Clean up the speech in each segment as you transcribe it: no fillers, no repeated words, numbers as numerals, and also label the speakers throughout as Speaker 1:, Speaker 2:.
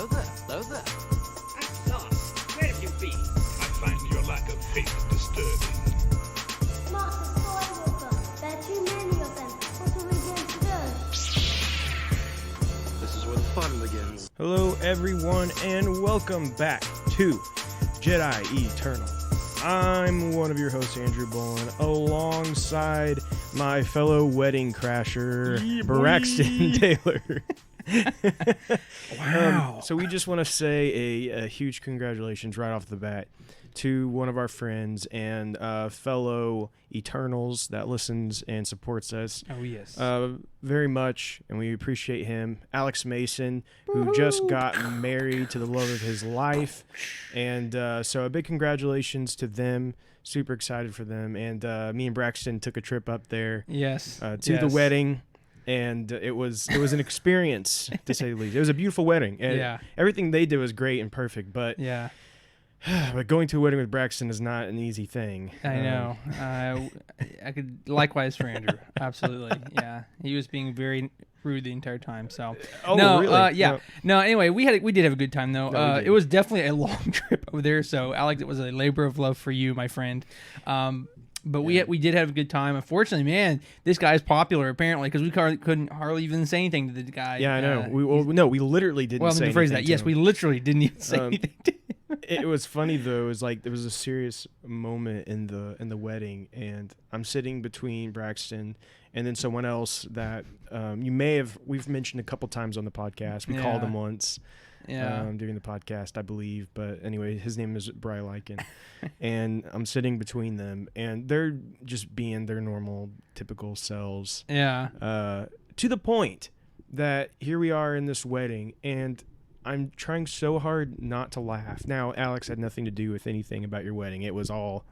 Speaker 1: Hello there. Hello there.
Speaker 2: At last, where have you been?
Speaker 3: I find your lack of faith disturbing.
Speaker 4: Master Skywalker, there are too many of them. What are we going to do?
Speaker 1: This is where the fun begins.
Speaker 5: Hello, everyone, and welcome back to Jedi Eternal. I'm one of your hosts, Andrew Bowen, alongside my fellow wedding crasher, Braxton Taylor.
Speaker 6: Wow.
Speaker 5: So we just want to say a huge congratulations right off the bat to one of our friends and fellow Eternals that listens and supports us.
Speaker 6: Oh, yes.
Speaker 5: Very much, and we appreciate him. Alex Mason, who just got married to the love of his life. And so a big congratulations to them. Super excited for them. And me and Braxton took a trip up there to the wedding. And it was an experience, to say the least. It was a beautiful wedding. And everything they did was great and perfect. But but going to a wedding with Braxton is not an easy thing.
Speaker 6: I know. I could likewise for Andrew. Absolutely. Yeah. He was being very rude the entire time. So
Speaker 5: really?
Speaker 6: No, anyway, we did have a good time though.
Speaker 5: No,
Speaker 6: it was definitely a long trip over there. So Alex, it was a labor of love for you, my friend. But we did have a good time. Unfortunately, man, this guy's popular apparently because we couldn't hardly even say anything to the guy.
Speaker 5: Yeah, I know. We literally didn't say anything.
Speaker 6: Phrase that. Yes, we literally didn't even say anything to him.
Speaker 5: It was funny though. It was like there was a serious moment in the wedding, and I'm sitting between Braxton and then someone else that we've mentioned a couple times on the podcast. We called him once. During the podcast, I believe. But anyway, his name is Bri Lycan. And I'm sitting between them, and they're just being their normal, typical selves.
Speaker 6: Yeah.
Speaker 5: To the point that here we are in this wedding, and I'm trying so hard not to laugh. Now, Alex had nothing to do with anything about your wedding. It was all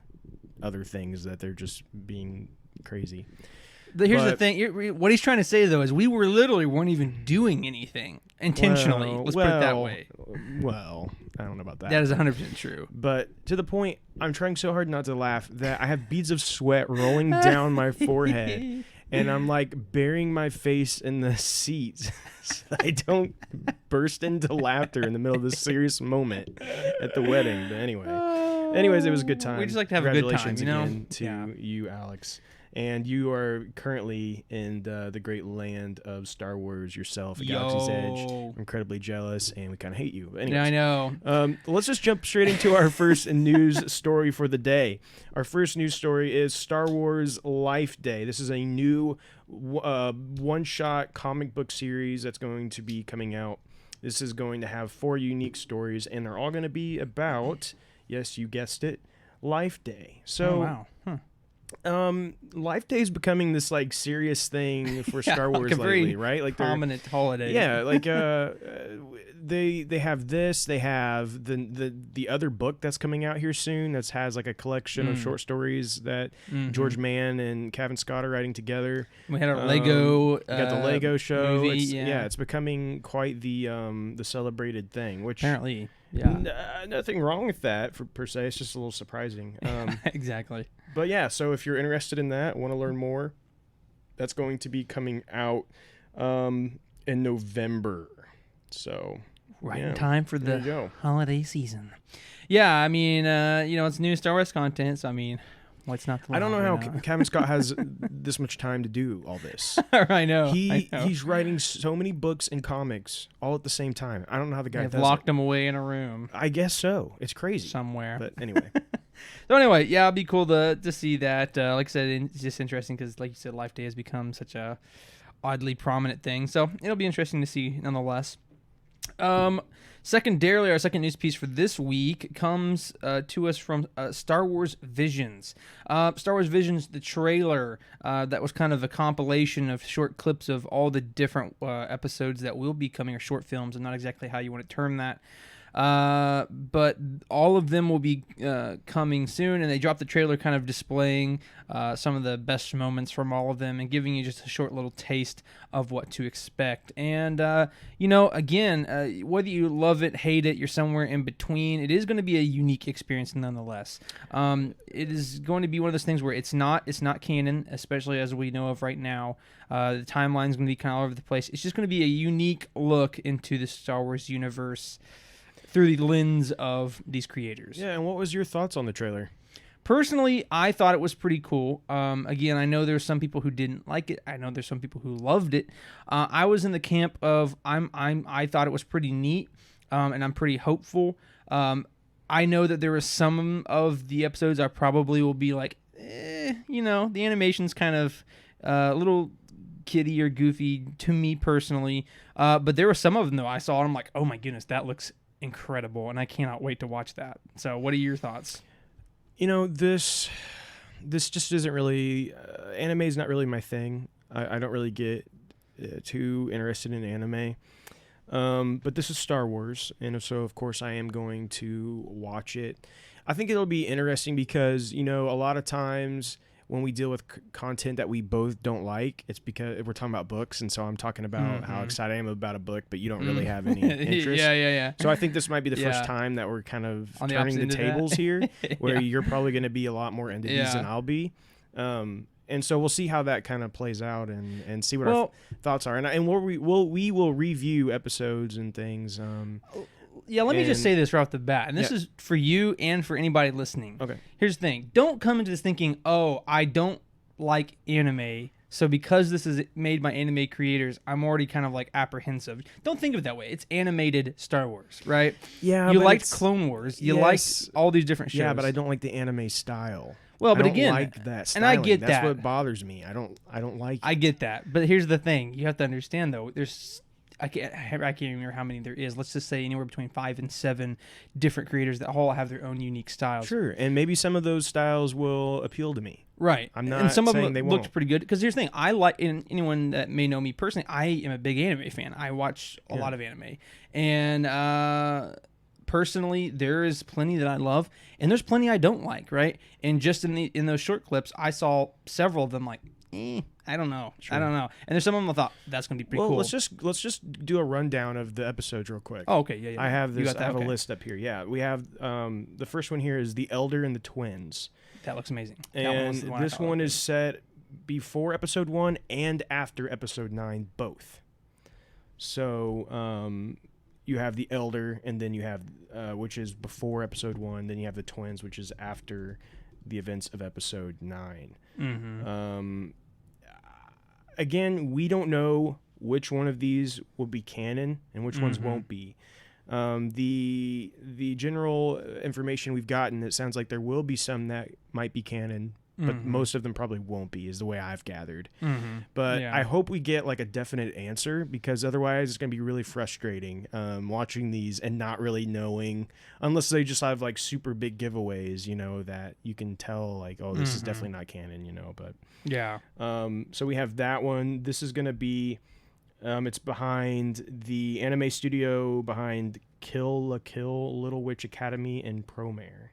Speaker 5: other things that they're just being crazy.
Speaker 6: Here's the thing. What he's trying to say, though, is we weren't even doing anything intentionally. Let's put it that way.
Speaker 5: Well, I don't know about that.
Speaker 6: That is 100% true.
Speaker 5: But to the point, I'm trying so hard not to laugh that I have beads of sweat rolling down my forehead. And I'm like burying my face in the seats so I don't burst into laughter in the middle of this serious moment at the wedding. But anyways, it was a good time.
Speaker 6: We just like to have a good time,
Speaker 5: Congratulations again to you, Alex. And you are currently in the great land of Star Wars yourself, at Galaxy's Edge. I'm incredibly jealous, and we kind of hate you. Anyways,
Speaker 6: yeah, I know.
Speaker 5: Let's just jump straight into our first news story for the day. Our first news story is Star Wars Life Day. This is a new one-shot comic book series that's going to be coming out. This is going to have 4 unique stories, and they're all going to be about, yes, you guessed it, Life Day. So,
Speaker 6: wow.
Speaker 5: Life Day is becoming this like serious thing for Star Wars lately, right? Like
Speaker 6: prominent holiday.
Speaker 5: Yeah, like they have this. They have the other book that's coming out here soon that has like a collection of short stories that George Mann and Kevin Scott are writing together.
Speaker 6: We had our Lego.
Speaker 5: We got the Lego show.
Speaker 6: Movie,
Speaker 5: it's becoming quite the celebrated thing. Which
Speaker 6: apparently,
Speaker 5: nothing wrong with that per se. It's just a little surprising.
Speaker 6: Exactly.
Speaker 5: But yeah, so if you're interested in that, want to learn more, that's going to be coming out in November. So
Speaker 6: in time for the holiday season. Yeah, I mean, it's new Star Wars content, so I mean, what's not the
Speaker 5: I don't know how Kevin Scott has this much time to do all this.
Speaker 6: I know.
Speaker 5: He's writing so many books and comics all at the same time. I don't know how the guy does
Speaker 6: locked them away in a room.
Speaker 5: I guess so. It's crazy.
Speaker 6: Somewhere.
Speaker 5: But anyway.
Speaker 6: So anyway, yeah, it'd be cool to see that. Like I said, it's just interesting because, like you said, Life Day has become such a oddly prominent thing. So it'll be interesting to see nonetheless. Secondarily, our second news piece for this week comes to us from Star Wars Visions. Star Wars Visions, the trailer that was kind of a compilation of short clips of all the different episodes that will be coming, or short films. I'm not exactly how you want to term that. But all of them will be coming soon, and they dropped the trailer kind of displaying some of the best moments from all of them and giving you just a short little taste of what to expect. And, again, whether you love it, hate it, you're somewhere in between, it is going to be a unique experience nonetheless. It is going to be one of those things where it's not canon, especially as we know of right now. The timeline's going to be kind of all over the place. It's just going to be a unique look into the Star Wars universe through the lens of these creators.
Speaker 5: Yeah, and what was your thoughts on the trailer?
Speaker 6: Personally, I thought it was pretty cool. Again, I know there's some people who didn't like it. I know there's some people who loved it. I was in the camp of I thought it was pretty neat, and I'm pretty hopeful. I know that there are some of the episodes I probably will be like, the animation's kind of a little kiddie or goofy to me personally. But there were some of them though I saw and I'm like, oh my goodness, that looks incredible, and I cannot wait to watch that. So what are your thoughts?
Speaker 5: This just isn't really anime is not really my thing. I don't really get too interested in anime. But this is Star Wars, and so of course I am going to watch it. I think it'll be interesting because, a lot of times when we deal with content that we both don't like, it's because we're talking about books, and so I'm talking about how excited I am about a book, but you don't really have any interest.
Speaker 6: Yeah.
Speaker 5: So I think this might be the first time that we're kind of turning the tables here, where you're probably going to be a lot more into these than I'll be. And so we'll see how that kind of plays out and see what our thoughts are. And we will review episodes and things.
Speaker 6: Let me just say this right off the bat, and this is for you and for anybody listening.
Speaker 5: Okay.
Speaker 6: Here's the thing. Don't come into this thinking, oh, I don't like anime, so because this is made by anime creators, I'm already kind of like apprehensive. Don't think of it that way. It's animated Star Wars, right?
Speaker 5: Yeah.
Speaker 6: You liked Clone Wars. You liked all these different shows.
Speaker 5: Yeah, but I don't like the anime style.
Speaker 6: Well, but
Speaker 5: I don't
Speaker 6: again,
Speaker 5: like that styling.
Speaker 6: and I get
Speaker 5: That's
Speaker 6: that.
Speaker 5: what bothers me. I don't like it.
Speaker 6: I get that. But here's the thing. You have to understand, though, I can't remember how many there is. Let's just say anywhere between 5 and 7 different creators that all have their own unique styles.
Speaker 5: Sure, and maybe some of those styles will appeal to me.
Speaker 6: Right.
Speaker 5: I'm not
Speaker 6: and some of
Speaker 5: saying
Speaker 6: them
Speaker 5: they
Speaker 6: looked
Speaker 5: won't.
Speaker 6: pretty good. Because here's the thing. I like, and anyone that may know me personally, I am a big anime fan. I watch a lot of anime. And personally, there is plenty that I love, and there's plenty I don't like, right? And just in those short clips, I saw several of them like, I don't know.
Speaker 5: Sure.
Speaker 6: I don't know. And there's some of them I thought, that's going to be pretty cool.
Speaker 5: Let's just do a rundown of the episodes real quick.
Speaker 6: Oh, okay. Yeah.
Speaker 5: I have this.
Speaker 6: You got that?
Speaker 5: I have
Speaker 6: Okay.
Speaker 5: a list up here. Yeah, we have the first one here is The Elder and the Twins.
Speaker 6: That looks amazing.
Speaker 5: And this one is set before episode 1 and after episode 9, both. So you have The Elder, and then you have which is before episode 1. Then you have the Twins, which is after the events of episode 9.
Speaker 6: Mm-hmm.
Speaker 5: Again, we don't know which one of these will be canon and which ones won't be. The general information we've gotten, it sounds like there will be some that might be canon, but most of them probably won't be, is the way I've gathered. But I hope we get like a definite answer, because otherwise it's going to be really frustrating watching these and not really knowing, unless they just have like super big giveaways, that you can tell like, oh, this is definitely not canon, but
Speaker 6: Yeah.
Speaker 5: so we have that one. This is going to be it's behind the anime studio behind Kill la Kill, Little Witch Academy, and Promare.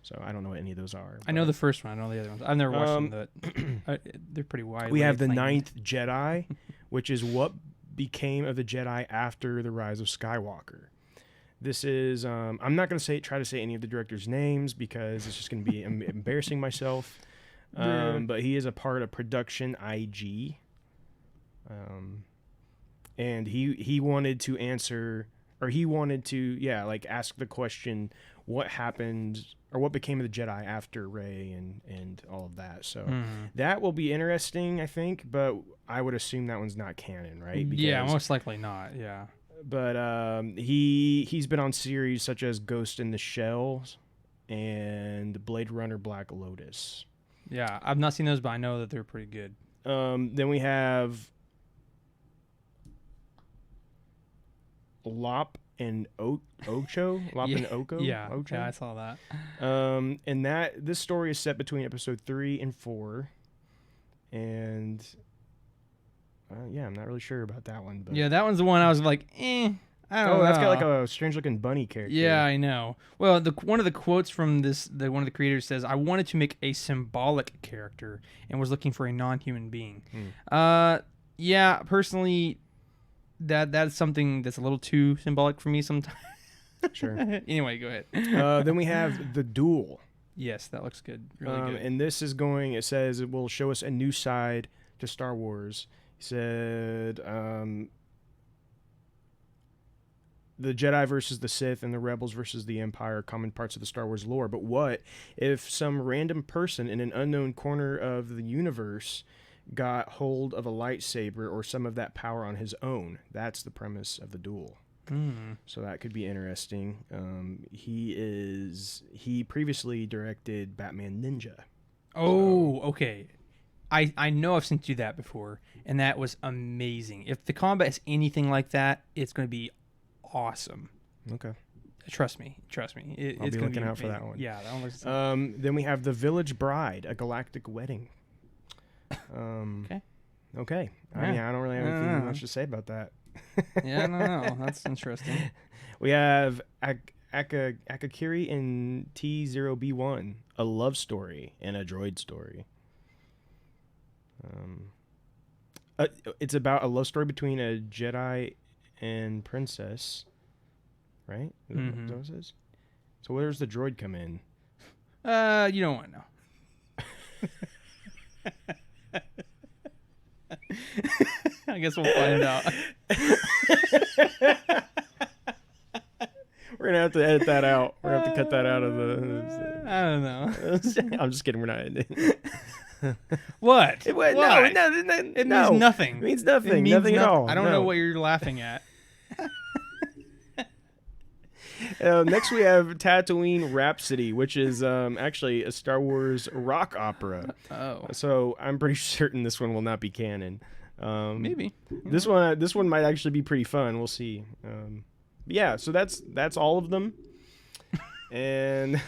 Speaker 5: So I don't know what any of those are.
Speaker 6: I know the first one. I know the other ones. I've never watched them, but they're pretty wide.
Speaker 5: We have the Ninth Jedi, which is what became of the Jedi after the rise of Skywalker. This is I'm not going to try to say any of the directors' names because it's just going to be embarrassing myself. But he is a part of Production IG. And he wanted to answer, or he wanted to, ask the question, what happened or what became of the Jedi after Rey and all of that. So that will be interesting, I think, but I would assume that one's not canon, right?
Speaker 6: Because, most likely not. Yeah.
Speaker 5: But he's been on series such as Ghost in the Shell and Blade Runner Black Lotus.
Speaker 6: Yeah, I've not seen those, but I know that they're pretty good.
Speaker 5: Then we have Lop and Ocho. Lop and Oko.
Speaker 6: Yeah,
Speaker 5: Ocho?
Speaker 6: yeah, I saw that.
Speaker 5: And this story is set between episode 3 and 4, and I'm not really sure about that one. But
Speaker 6: Yeah, that one's the one I was like, I don't know.
Speaker 5: that's got like a strange looking bunny character.
Speaker 6: Yeah, I know. Well, one of the quotes from one of the creators says, "I wanted to make a symbolic character and was looking for a non-human being." Yeah, personally, that's something that's a little too symbolic for me sometimes.
Speaker 5: Sure.
Speaker 6: Anyway, go ahead.
Speaker 5: Then we have the duel.
Speaker 6: Yes, that looks good. Really good.
Speaker 5: And this is going. It says it will show us a new side to Star Wars. He said. The Jedi versus the Sith and the Rebels versus the Empire are common parts of the Star Wars lore. But what if some random person in an unknown corner of the universe got hold of a lightsaber or some of that power on his own? That's the premise of the duel. So that could be interesting. He previously directed Batman Ninja.
Speaker 6: Oh, okay. I know I've sent you that before, and that was amazing. If the combat is anything like that, it's going to be awesome.
Speaker 5: Okay.
Speaker 6: Trust me.
Speaker 5: I'll
Speaker 6: It's
Speaker 5: be
Speaker 6: gonna
Speaker 5: looking out for
Speaker 6: amazing.
Speaker 5: that one.
Speaker 6: Yeah, that one looks.
Speaker 5: Then we have The Village Bride, A Galactic Wedding. Okay. I mean, I don't really have anything much to say about that.
Speaker 6: Yeah, no, that's interesting.
Speaker 5: We have Akakiri in T0B1, a love story and a droid story. It's about a love story between a Jedi and princess, right? Is that what it says? So where does the droid come in?
Speaker 6: You don't want to know. I guess we'll find out.
Speaker 5: We're gonna have to edit that out. We're gonna have to cut that out of the.
Speaker 6: I don't know.
Speaker 5: I'm just kidding. We're not editing.
Speaker 6: What?
Speaker 5: It
Speaker 6: means nothing.
Speaker 5: It means nothing.
Speaker 6: It means
Speaker 5: nothing at all.
Speaker 6: I don't know what you're laughing at.
Speaker 5: Next, we have Tatooine Rhapsody, which is actually a Star Wars rock opera.
Speaker 6: Oh,
Speaker 5: So I'm pretty certain this one will not be canon.
Speaker 6: maybe.
Speaker 5: This one might actually be pretty fun. We'll see. Yeah, so that's all of them. And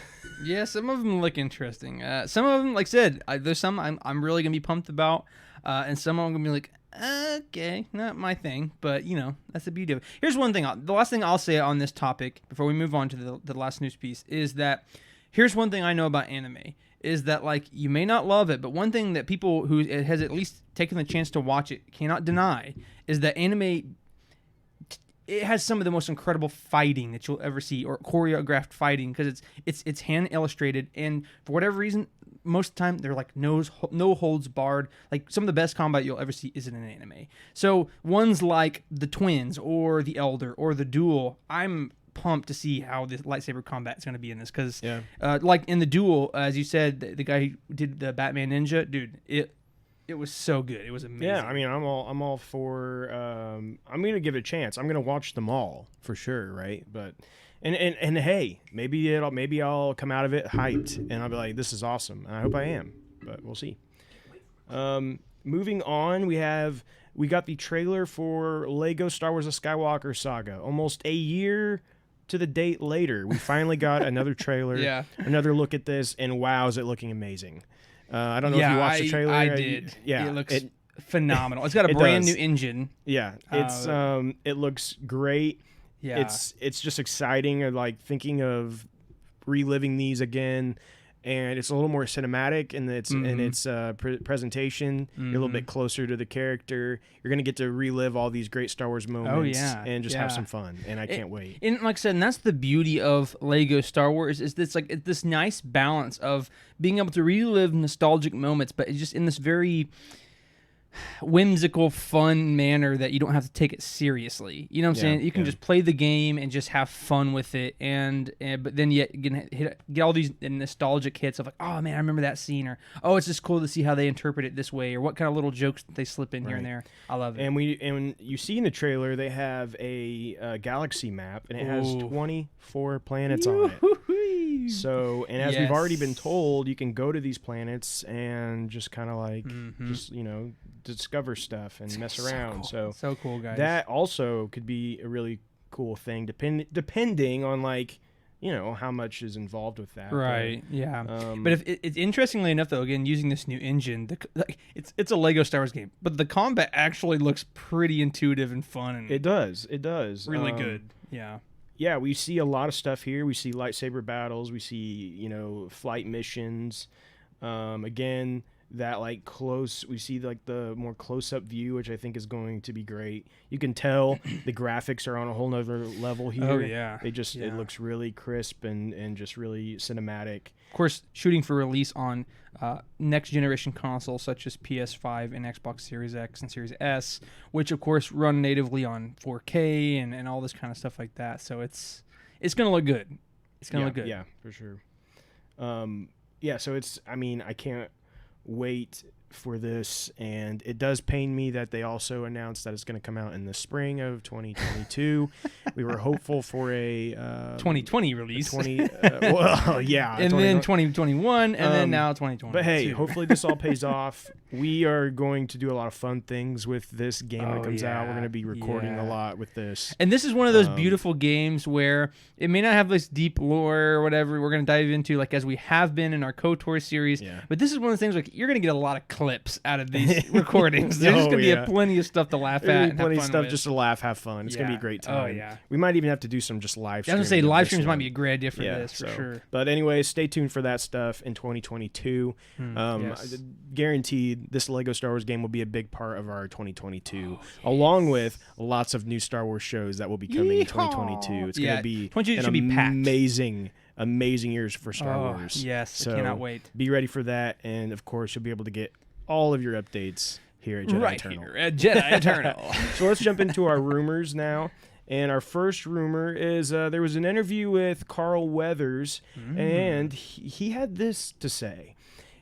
Speaker 6: Yeah, some of them look interesting. Some of them, like I said, there's some I'm really gonna be pumped about, and some of them gonna be like, okay, not my thing. But that's the beauty of it. Here's one thing. The last thing I'll say on this topic before we move on to the last news piece is that here's one thing I know about anime is that, like, you may not love it, but one thing that people who has at least taken the chance to watch it cannot deny is that anime. It has some of the most incredible fighting that you'll ever see, or choreographed fighting, because it's hand illustrated, and for whatever reason, most of the time they're like no holds barred. Like, some of the best combat you'll ever see is in an anime. So ones like the Twins or the Elder or the Duel, I'm pumped to see how this lightsaber combat is going to be in this, because like in the Duel, as you said, the guy who did the Batman Ninja, dude, it was so good. It was amazing.
Speaker 5: yeah, I mean, I'm all for. I'm gonna give it a chance. I'm gonna watch them all for sure, right? But and hey, maybe I'll come out of it hyped, and I'll be like, this is awesome, and I hope I am. But we'll see. Moving on, we got the trailer for Lego Star Wars: The Skywalker Saga. Almost a year to the date later, we finally got another trailer.
Speaker 6: Yeah.
Speaker 5: Another look at this, and wow, is it looking amazing. I don't know if you watched the trailer.
Speaker 6: I did.
Speaker 5: Yeah,
Speaker 6: it looks phenomenal. It's got a brand new engine.
Speaker 5: Yeah, it's it looks great.
Speaker 6: Yeah,
Speaker 5: it's just exciting. And like thinking of reliving these again, and it's a little more cinematic in its presentation. You're a little bit closer to the character. You're gonna get to relive all these great Star Wars moments. And just have some fun. And I can't wait.
Speaker 6: And like I said, and that's the beauty of Lego Star Wars is this this nice balance of being able to relive nostalgic moments, but it's just in this very whimsical, fun manner that you don't have to take it seriously. You know what I'm saying? You can just play the game and just have fun with it, and but then yet get all these nostalgic hits of like, oh man, I remember that scene, or oh, it's just cool to see how they interpret it this way, or what kind of little jokes they slip in here and there. I love it.
Speaker 5: And you see in the trailer, they have a galaxy map, and it has 24 planets on it. So, and as we've already been told, you can go to these planets and just kind of like just discover stuff and mess around.
Speaker 6: So cool, guys.
Speaker 5: That also could be a really cool thing, depending on like how much is involved with that.
Speaker 6: Right. Yeah.
Speaker 5: Um,
Speaker 6: but if it's interestingly enough, though, again using this new engine, it's a Lego Star Wars game, but the combat actually looks pretty intuitive and fun. And
Speaker 5: it does. Really
Speaker 6: good. Yeah.
Speaker 5: Yeah, we see a lot of stuff here. We see lightsaber battles. We see flight missions. Again, that we see the more close-up view, which I think is going to be great. You can tell the graphics are on a whole nother level here.
Speaker 6: Oh yeah,
Speaker 5: it looks really crisp and just really cinematic.
Speaker 6: Of course, shooting for release on next generation consoles such as PS5 and Xbox Series X and Series S, which of course run natively on 4K and all this kind of stuff like that. So it's gonna look good. It's gonna look good.
Speaker 5: Yeah, for sure. So I can't wait for this, and it does pain me that they also announced that it's going to come out in the spring of 2022. We were hopeful for a
Speaker 6: 2020 release.
Speaker 5: And
Speaker 6: 2020. Then 2021, and then now 2020.
Speaker 5: But hey, hopefully this all pays off. We are going to do a lot of fun things with this game when it comes out. We're going to be recording a lot with this.
Speaker 6: And this is one of those beautiful games where it may not have this deep lore or whatever we're going to dive into as we have been in our KOTOR series. Yeah. But this is one of the things you're going to get a lot of clips out of these recordings. There's just going to be plenty of stuff to laugh at. And
Speaker 5: plenty
Speaker 6: of
Speaker 5: stuff
Speaker 6: with.
Speaker 5: Just to laugh, have fun. It's going to be a great time.
Speaker 6: Oh, yeah.
Speaker 5: We might even have to do some just live streams.
Speaker 6: I was going to say live streams might be a great idea for this, for sure.
Speaker 5: But anyway, stay tuned for that stuff in 2022. Guaranteed this Lego Star Wars game will be a big part of our 2022, along with lots of new Star Wars shows that will be coming in 2022. It's going to be amazing years for Star Wars.
Speaker 6: Yes, so I cannot wait.
Speaker 5: Be ready for that, and of course, you'll be able to get all of your updates here at Jedi Eternal.
Speaker 6: Here at Jedi Eternal.
Speaker 5: So let's jump into our rumors now. And our first rumor is there was an interview with Carl Weathers, and he had this to say.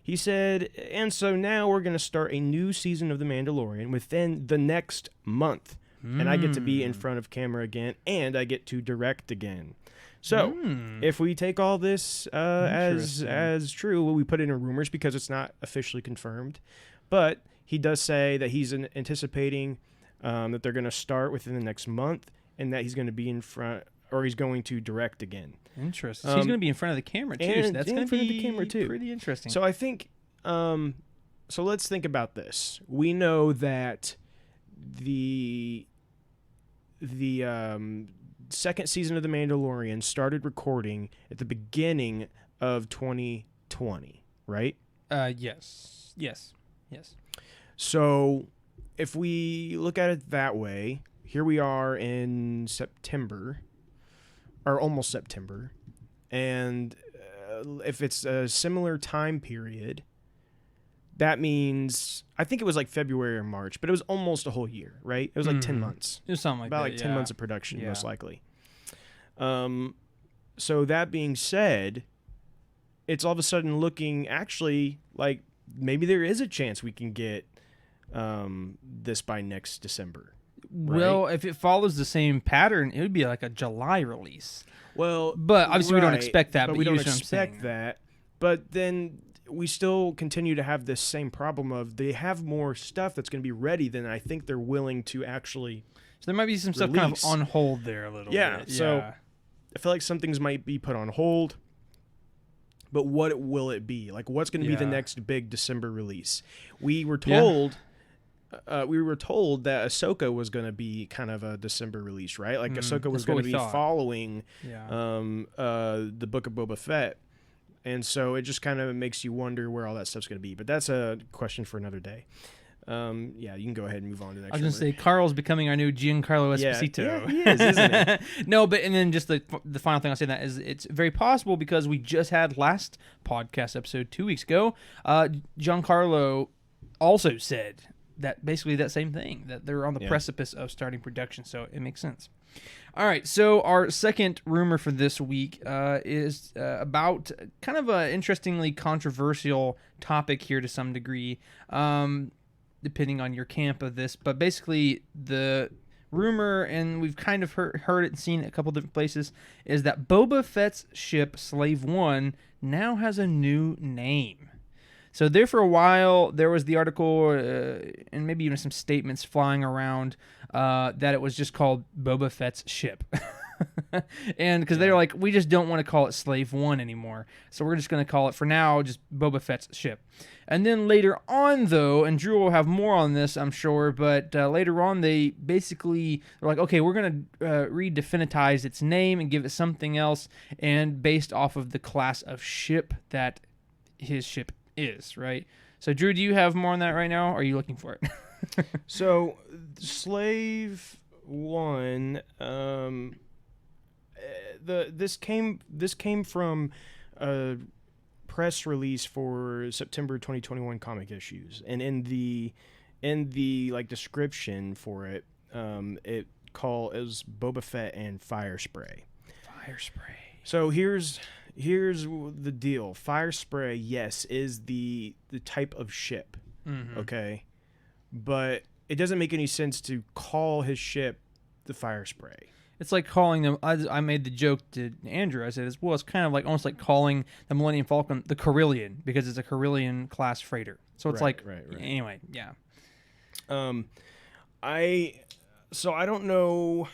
Speaker 5: He said, and so now we're going to start a new season of The Mandalorian within the next month. And I get to be in front of camera again, and I get to direct again. So if we take all this as true, we put it in rumors because it's not officially confirmed. But he does say that he's anticipating that they're going to start within the next month, and that he's going to be in front, or he's going to direct again.
Speaker 6: Interesting. So he's going to be in front of the camera too. So that's going to be
Speaker 5: the camera too.
Speaker 6: Pretty interesting.
Speaker 5: So I think, so let's think about this. We know that the second season of The Mandalorian started recording at the beginning of 2020, right?
Speaker 6: Yes.
Speaker 5: So if we look at it that way, here we are in September, or almost September, and if it's a similar time period, that means, I think it was February or March, but it was almost a whole year, right? It was 10 months.
Speaker 6: It was something like that,
Speaker 5: about 10 months of production, most likely. So that being said, it's all of a sudden looking actually like maybe there is a chance we can get this by next December. Right?
Speaker 6: Well, if it follows the same pattern, it would be like a July release.
Speaker 5: Well,
Speaker 6: but obviously we don't expect that. But
Speaker 5: we don't expect that. But then we still continue to have this same problem of they have more stuff that's going to be ready than I think they're willing to actually.
Speaker 6: So there might be some stuff kind of on hold there a little bit.
Speaker 5: Yeah. So I feel like some things might be put on hold. But what will it be? What's going to be the next big December release? We were told. We were told that Ahsoka was going to be kind of a December release, right? Ahsoka was going to be following the Book of Boba Fett. And so it just kind of makes you wonder where all that stuff's going to be. But that's a question for another day. You can go ahead and move on to the next one.
Speaker 6: I was going to say, Carl's becoming our new Giancarlo Esposito.
Speaker 5: Yeah, he is, isn't it?
Speaker 6: No, but and then just the final thing I'll say that is it's very possible because we just had last podcast episode 2 weeks ago. Giancarlo also said that basically that same thing, that they're on the precipice of starting production, so it makes sense. All right, so our second rumor for this week is about kind of an interestingly controversial topic here to some degree, depending on your camp of this, but basically the rumor, and we've kind of heard it and seen it a couple different places, is that Boba Fett's ship, Slave One, now has a new name. So there for a while, there was the article and maybe even some statements flying around that it was just called Boba Fett's ship. And because they're like, we just don't want to call it Slave One anymore, so we're just going to call it for now just Boba Fett's ship. And then later on, though, and Drew will have more on this, I'm sure, but later on they basically are like, okay, we're going to redefinitize its name and give it something else, and based off of the class of ship that his ship is, right? So, Drew, do you have more on that right now, or are you looking for it?
Speaker 5: So, Slave One, this came from a press release for September 2021 comic issues, and in the like description for it, it was Boba Fett and Fire Spray.
Speaker 6: Fire Spray.
Speaker 5: So here's the deal. Fire Spray, yes, is the type of ship, okay, but it doesn't make any sense to call his ship the Fire Spray.
Speaker 6: It's like calling them. I made the joke to Andrew. I said, it's kind of like almost like calling the Millennium Falcon the Carillion, because it's a Carillion class freighter. So it's
Speaker 5: right.
Speaker 6: Anyway, yeah.
Speaker 5: I don't know.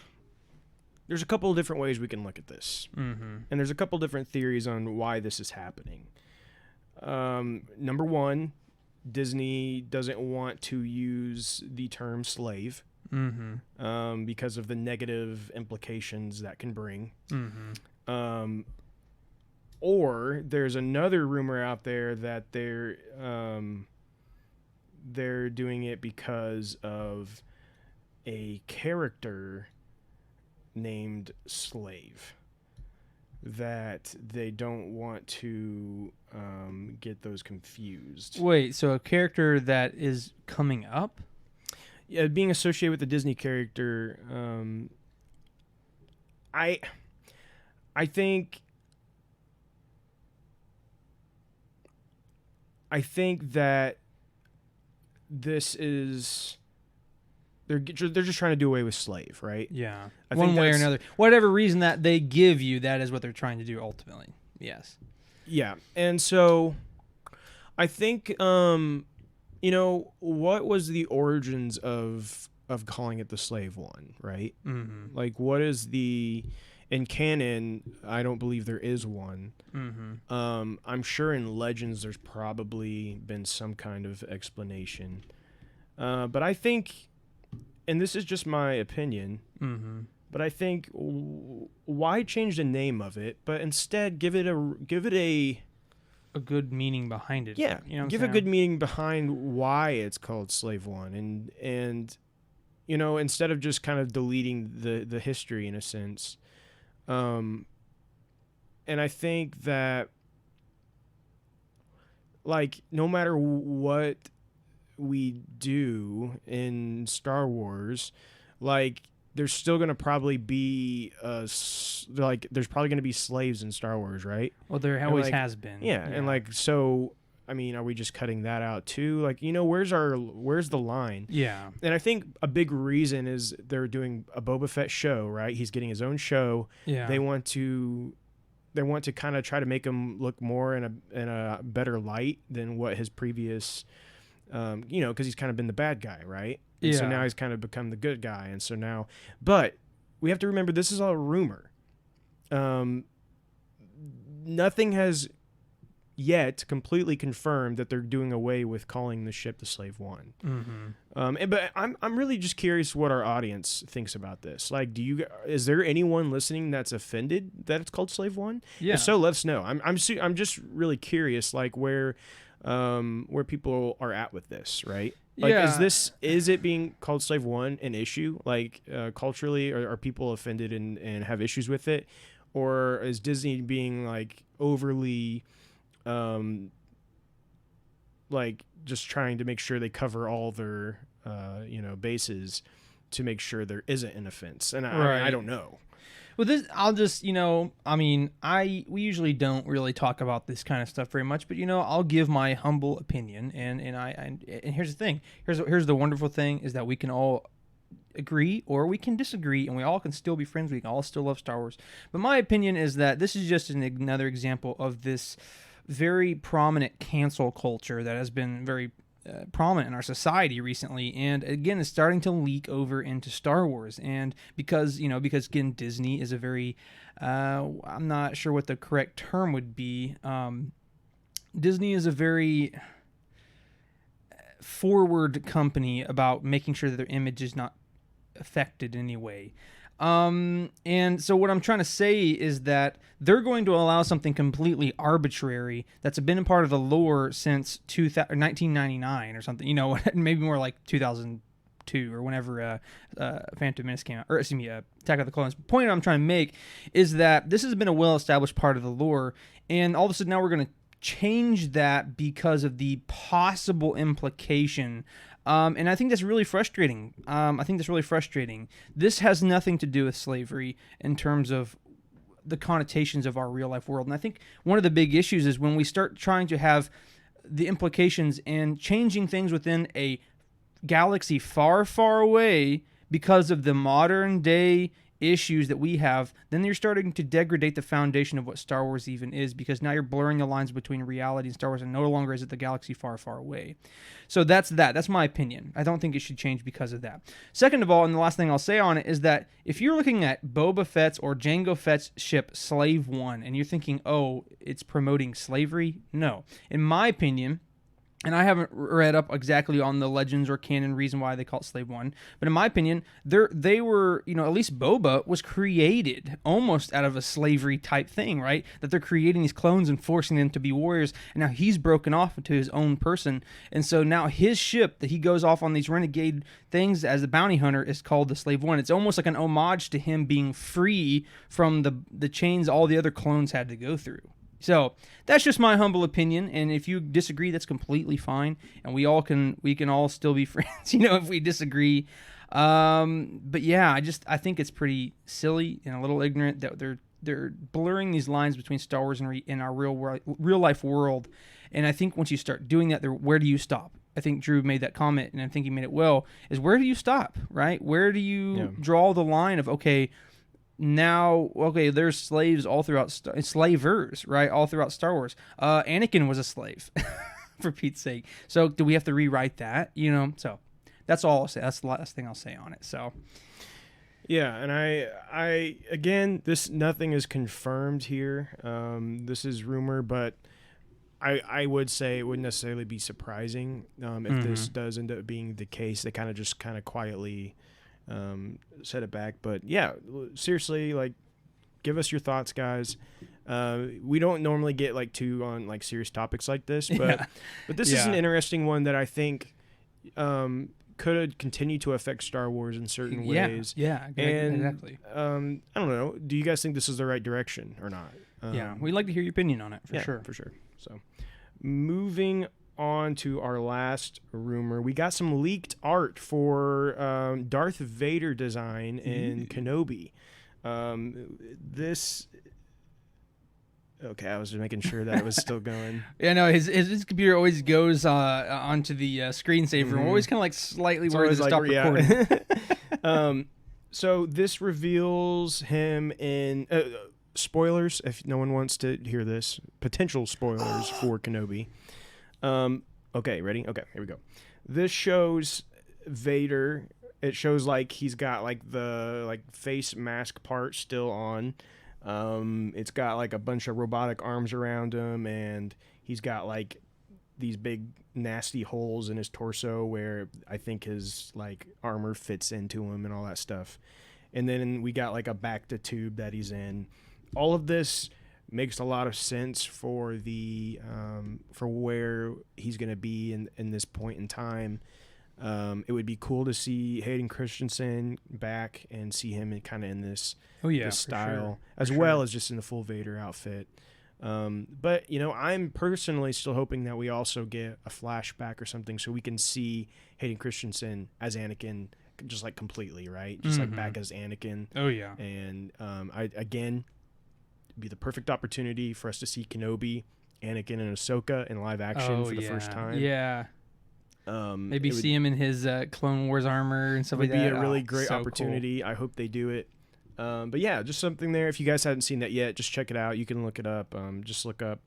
Speaker 5: There's a couple of different ways we can look at this, and there's a couple different theories on why this is happening. Number one, Disney doesn't want to use the term slave. Because of the negative implications that can bring. Or there's another rumor out there that they're doing it because of a character named Slave that they don't want to get those confused.
Speaker 6: Wait, so a character that is coming up?
Speaker 5: Yeah, being associated with the Disney character, I think that this is they're just trying to do away with slave, right?
Speaker 6: Yeah,
Speaker 5: I
Speaker 6: one
Speaker 5: think
Speaker 6: way or another, whatever reason that they give you, that is what they're trying to do ultimately. Yes.
Speaker 5: Yeah, and so I think what was the origins of calling it the Slave One, right? Like, what is in canon? I don't believe there is one. I'm sure in Legends there's probably been some kind of explanation, but I think, and this is just my opinion, but I think why change the name of it, but instead give it a
Speaker 6: good meaning behind it.
Speaker 5: Yeah, give a good meaning behind why it's called Slave One, and instead of just kind of deleting the history in a sense. And I think that, like, no matter what we do in Star Wars, like, there's still going to probably be there's probably going to be slaves in Star Wars, right?
Speaker 6: Well, there always has been.
Speaker 5: Yeah, and like, so I mean, are we just cutting that out too? Like, where's the line?
Speaker 6: Yeah.
Speaker 5: And I think a big reason is they're doing a Boba Fett show, right? He's getting his own show.
Speaker 6: Yeah.
Speaker 5: They want to kind of try to make him look more in a better light than what his previous because he's kind of been the bad guy, right? And
Speaker 6: yeah.
Speaker 5: So now he's kind of become the good guy. And so now, but we have to remember this is all a rumor. Nothing has yet completely confirmed that they're doing away with calling the ship the Slave One. But I'm really just curious what our audience thinks about this. Like, is there anyone listening that's offended that it's called Slave One?
Speaker 6: Yeah.
Speaker 5: If so, let us know. I'm just really curious, like, where people are at with this, right? Like,
Speaker 6: yeah.
Speaker 5: is it being called Slave One an issue? Like, culturally, are people offended and have issues with it? Or is Disney being, like, overly, like, just trying to make sure they cover all their, bases to make sure there isn't an offense? And I don't know.
Speaker 6: Well, I'll just, we usually don't really talk about this kind of stuff very much, but, I'll give my humble opinion. And here's the thing. Here's the wonderful thing is that we can all agree or we can disagree, and we all can still be friends. We can all still love Star Wars. But my opinion is that this is just another example of this very prominent cancel culture that has been very prominent in our society recently, and again, it's starting to leak over into Star Wars. And because again, Disney is a very, I'm not sure what the correct term would be. Disney is a very forward company about making sure that their image is not affected in any way. And so what I'm trying to say is that they're going to allow something completely arbitrary that's been a part of the lore since 1999 or something, maybe more like 2002 or whenever Phantom Menace came out, or excuse me, Attack of the Clones. The point I'm trying to make is that this has been a well-established part of the lore, and all of a sudden now we're going to change that because of the possible implication. And I think that's really frustrating. This has nothing to do with slavery in terms of the connotations of our real life world. And I think one of the big issues is when we start trying to have the implications and changing things within a galaxy far, far away because of the modern day issues that we have, then you're starting to degrade the foundation of what Star Wars even is, because now you're blurring the lines between reality and Star Wars, and no longer is it the galaxy far, far away. So that's my opinion. I don't think it should change because of that. Second of all, and the last thing I'll say on it is that if you're looking at Boba Fett's or Jango Fett's ship Slave One and you're thinking, oh, it's promoting slavery, no. In my opinion, and I haven't read up exactly on the legends or canon reason why they call it Slave One, but in my opinion, they were, at least Boba was created almost out of a slavery type thing, right? That they're creating these clones and forcing them to be warriors, and now he's broken off into his own person, and so now his ship that he goes off on these renegade things as a bounty hunter is called the Slave One. It's almost like an homage to him being free from the chains all the other clones had to go through. So that's just my humble opinion, and if you disagree, that's completely fine, and we can all still be friends, if we disagree. But yeah, I think it's pretty silly and a little ignorant that they're blurring these lines between Star Wars and our real life world, and I think once you start doing that, where do you stop? I think Drew made that comment, and I think he made it well. Is where do you stop, right? Where do you draw the line of there's slaves all throughout slavers, right? All throughout Star Wars. Anakin was a slave, for Pete's sake. So do we have to rewrite that? So that's all I'll say. That's the last thing I'll say on it. So
Speaker 5: yeah, and I again, nothing is confirmed here. This is rumor, but I would say it wouldn't necessarily be surprising if this does end up being the case. They kind of quietly set it back, but yeah, seriously, give us your thoughts, guys. We don't normally get too on serious topics like this, but this is an interesting one that I think could continue to affect Star Wars in certain ways.
Speaker 6: Yeah, exactly.
Speaker 5: I don't know. Do you guys think this is the right direction or not?
Speaker 6: We'd like to hear your opinion on it for sure.
Speaker 5: So, moving on to our last rumor, we got some leaked art for Darth Vader design in Kenobi. Okay, I was just making sure that it was still going.
Speaker 6: Yeah, no, his computer always goes onto the screensaver. We're always kind of slightly worried to stop recording.
Speaker 5: So this reveals him in spoilers. If no one wants to hear this, potential spoilers for Kenobi. Okay, ready? Okay, here we go. This shows Vader. It shows he's got the face mask part still on. It's got a bunch of robotic arms around him, and he's got these big nasty holes in his torso where I think his armor fits into him and all that stuff. And then we got a Bacta tube that he's in. All of this makes a lot of sense for the for where he's going to be in this point in time. It would be cool to see Hayden Christensen back and see him in this style, as well as just in the full Vader outfit. But I'm personally still hoping that we also get a flashback or something so we can see Hayden Christensen as Anakin, just completely, right? Just back as Anakin.
Speaker 6: Oh yeah.
Speaker 5: And be the perfect opportunity for us to see Kenobi, Anakin, and Ahsoka in live action for the first time.
Speaker 6: Yeah. Maybe see him in his Clone Wars armor and stuff like that.
Speaker 5: Would be a really great opportunity. Cool. I hope they do it. But yeah, just something there. If you guys haven't seen that yet, just check it out. You can look it up. Just look up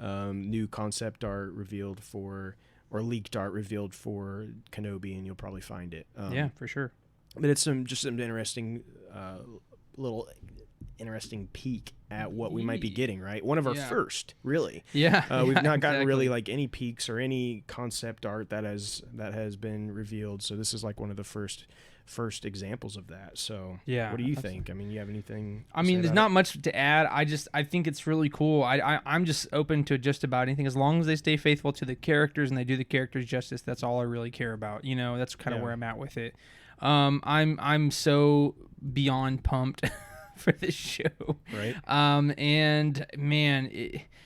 Speaker 5: new concept art revealed for or leaked art revealed for Kenobi, and you'll probably find it.
Speaker 6: Yeah, for sure.
Speaker 5: But it's some interesting little interesting peek at what we might be getting, right? One of our first, really.
Speaker 6: Yeah.
Speaker 5: We've not gotten
Speaker 6: exactly.
Speaker 5: really like any peeks or any concept art that has been revealed. So this is like one of the first examples of that. So
Speaker 6: yeah,
Speaker 5: what do you think? I mean, you have anything?
Speaker 6: I mean, there's not much to add. I think it's really cool. I'm just open to just about anything as long as they stay faithful to the characters and they do the characters justice. That's all I really care about. You know, that's kind of where I'm at with it. I'm so beyond pumped for this show.
Speaker 5: Right.
Speaker 6: And man,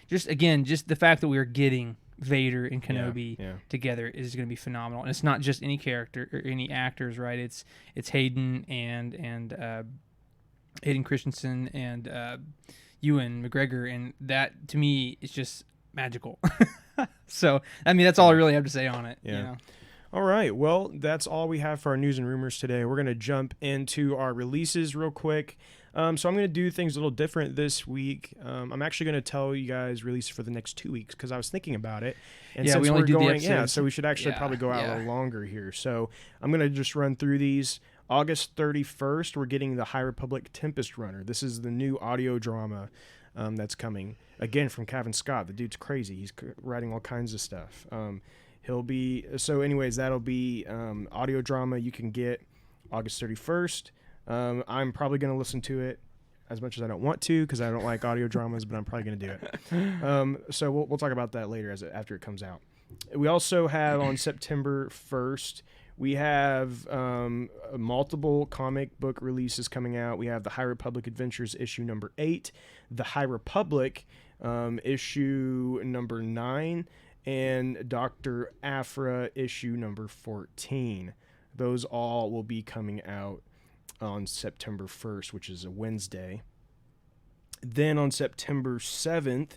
Speaker 6: just the fact that we're getting Vader and Kenobi together is going to be phenomenal. And it's not just any character or any actors, right? It's Hayden and Hayden Christensen and Ewan McGregor, and that to me is just magical. So I mean, that's all I really have to say on it.
Speaker 5: Yeah.
Speaker 6: You know?
Speaker 5: All right. Well, that's all we have for our news and rumors today. We're going to jump into our releases real quick. So I'm going to do things a little different this week. I'm actually going to tell you guys release for the next 2 weeks because I was thinking about it. And since
Speaker 6: we only
Speaker 5: we're
Speaker 6: do the
Speaker 5: going,
Speaker 6: episodes.
Speaker 5: so we should actually probably go out a little longer here. So I'm going to just run through these. August 31st, we're getting the High Republic Tempest Runner. This is the new audio drama that's coming again from Kevin Scott. The dude's crazy. He's writing all kinds of stuff. He'll be that'll be audio drama you can get August 31st. I'm probably going to listen to it as much as I don't want to because I don't like audio dramas, but I'm probably going to do it. So we'll talk about that later after it comes out. We also have on September 1st, we have multiple comic book releases coming out. We have the High Republic Adventures issue number 8, the High Republic issue number 9, and Dr. Aphra issue number 14. Those all will be coming out on September 1st, which is a Wednesday. Then on September 7th,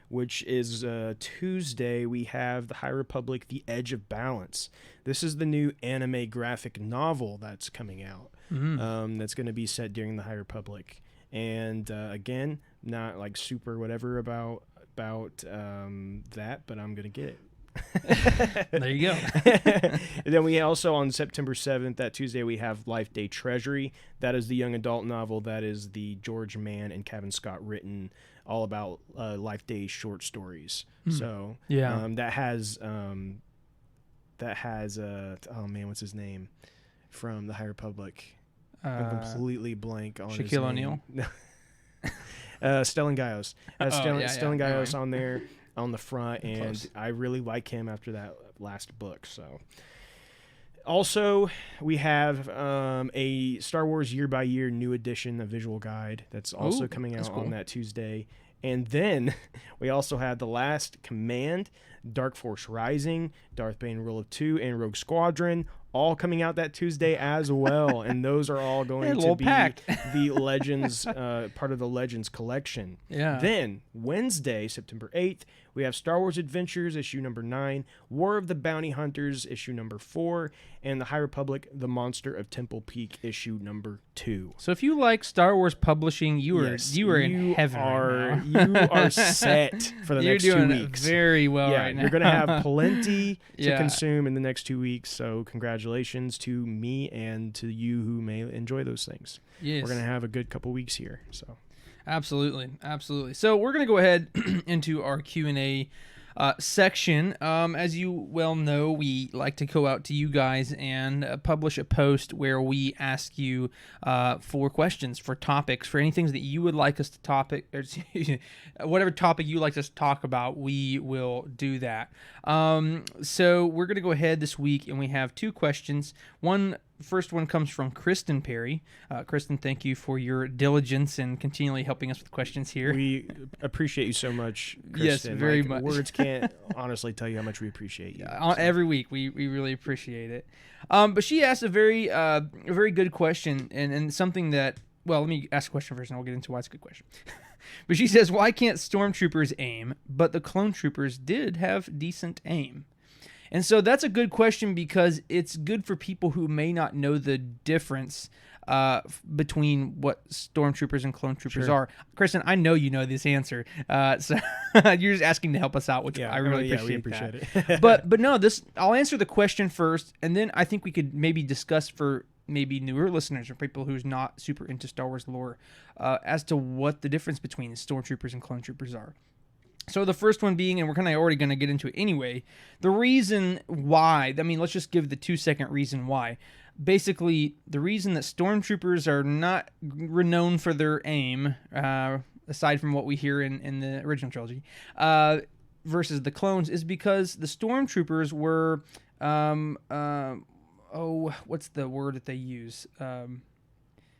Speaker 5: which is Tuesday, we have the High Republic, The Edge of Balance. This is the new anime graphic novel that's coming out. That's going to be set during the High Republic. And again, not like super whatever about that, but I'm going to get it.
Speaker 6: There you go.
Speaker 5: And then we also on September 7th, that Tuesday, we have Life Day Treasury. That is the young adult novel that is the George Mann and Kevin Scott written, all about Life Day short stories. So that has oh man, what's his name from the High Republic? I'm completely blank on his name.
Speaker 6: Shaquille O'Neal.
Speaker 5: Stellan Gaios. Stellan Gaios
Speaker 6: Anyway.
Speaker 5: on there on the front, and
Speaker 6: Close.
Speaker 5: I really like him after that last book. So, also we have a Star Wars Year by Year new edition, a visual guide that's also coming out on that Tuesday. And then we also have The Last Command, Dark Force Rising, Darth Bane Rule of Two, and Rogue Squadron, all coming out that Tuesday as well. And those are all going to be the Legends, part of the Legends collection.
Speaker 6: Yeah.
Speaker 5: Then Wednesday, September 8th, we have Star Wars Adventures, issue number 9, War of the Bounty Hunters, issue number 4, and the High Republic, The Monster of Temple Peak, issue number 2.
Speaker 6: So if you like Star Wars publishing, you are in heaven right now.
Speaker 5: You are set for the next 2
Speaker 6: You're
Speaker 5: weeks.
Speaker 6: doing very well right now.
Speaker 5: You're going to have plenty to
Speaker 6: Yeah.
Speaker 5: consume in the next 2 weeks. So congratulations to me and to you who may enjoy those things.
Speaker 6: Yes.
Speaker 5: We're going to have a good couple weeks here. So
Speaker 6: Absolutely. So we're going to go ahead into our Q&A section. As you well know, we like to go out to you guys and publish a post where we ask you for questions, for topics, for any things that you would like us to whatever topic you like us to talk about, we will do that. So we're going to go ahead this week, and we have 2 questions. First one comes from Kristen Perry. Kristen, thank you for your diligence and continually helping us with questions here.
Speaker 5: we appreciate you so much,
Speaker 6: Yes,
Speaker 5: Kristen.
Speaker 6: very much.
Speaker 5: Words can't honestly tell you how much we appreciate you.
Speaker 6: Every week, we really appreciate it. But she asked a very good question, and something that, well, let me ask a question first, and we'll get into why it's a good question. But she says, why can't stormtroopers aim, but the clone troopers did have decent aim? And so that's a good question because it's good for people who may not know the difference between what stormtroopers and clone troopers are. Kristen, I know you know this answer, so you're just asking to help us out, which I really appreciate
Speaker 5: it.
Speaker 6: but no, I'll answer the question first, and then I think we could maybe discuss for maybe newer listeners or people who's not super into Star Wars lore as to what the difference between stormtroopers and clone troopers are. So the first one being, and we're kind of already going to get into it anyway, the reason why, I mean, let's just give the 2-second reason why. Basically, the reason that stormtroopers are not renowned for their aim, aside from what we hear in the original trilogy, versus the clones, is because the stormtroopers were, what's the word that they use?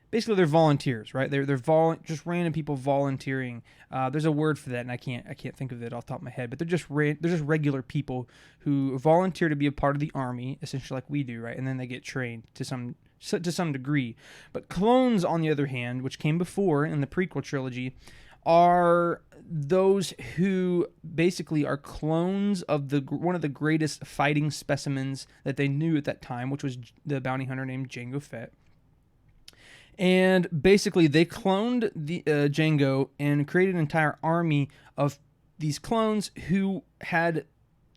Speaker 6: Basically, they're volunteers, right? They're just random people volunteering. There's a word for that, and I can't think of it off the top of my head. But they're just regular people who volunteer to be a part of the army, essentially like we do, right? And then they get trained to some degree. But clones, on the other hand, which came before in the prequel trilogy, are those who basically are clones of one of the greatest fighting specimens that they knew at that time, which was the bounty hunter named Jango Fett. And basically, they cloned the Jango and created an entire army of these clones who had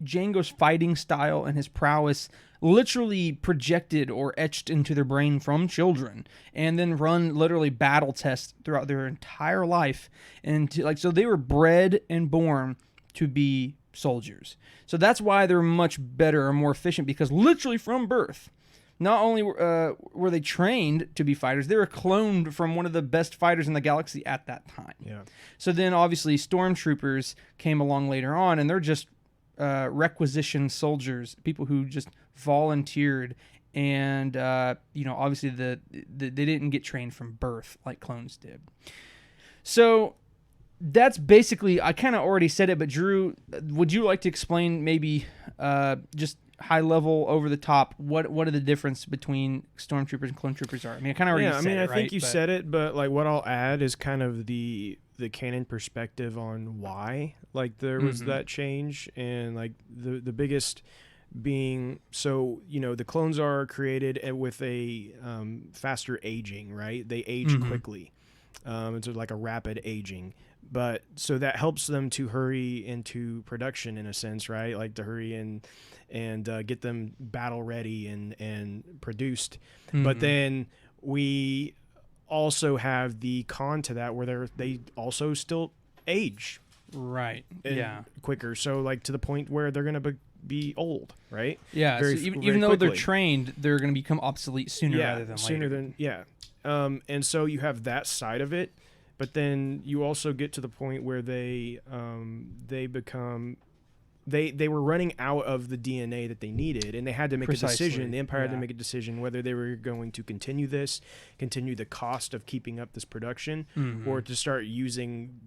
Speaker 6: Jango's fighting style and his prowess literally projected or etched into their brain from children, and then run literally battle tests throughout their entire life. And so they were bred and born to be soldiers. So that's why they're much better or more efficient, because literally from birth, not only were they trained to be fighters, they were cloned from one of the best fighters in the galaxy at that time.
Speaker 5: Yeah.
Speaker 6: So then, obviously, stormtroopers came along later on, and they're just requisitioned soldiers, people who just volunteered, and obviously they didn't get trained from birth like clones did. So that's basically, I kind of already said it, but Drew, would you like to explain maybe just high level, over the top, what are the difference between stormtroopers and clone troopers are? I mean, I kind of already said it,
Speaker 5: I think you said it, but like what I'll add is kind of the canon perspective on why like there was that change, and like the biggest being, so the clones are created with a faster aging, right? They age quickly. It's like a rapid aging. But so that helps them to hurry into production in a sense, right? Like to hurry and get them battle ready and produced. But then we also have the con to that where they also still age,
Speaker 6: right?
Speaker 5: Quicker. So like to the point where they're gonna be old, right?
Speaker 6: Yeah. So even though they're trained, they're gonna become obsolete sooner rather than later.
Speaker 5: And so you have that side of it. But then you also get to the point where they were running out of the DNA that they needed, and they had to make a decision. The Empire had to make a decision whether they were going to continue the cost of keeping up this production, or to start using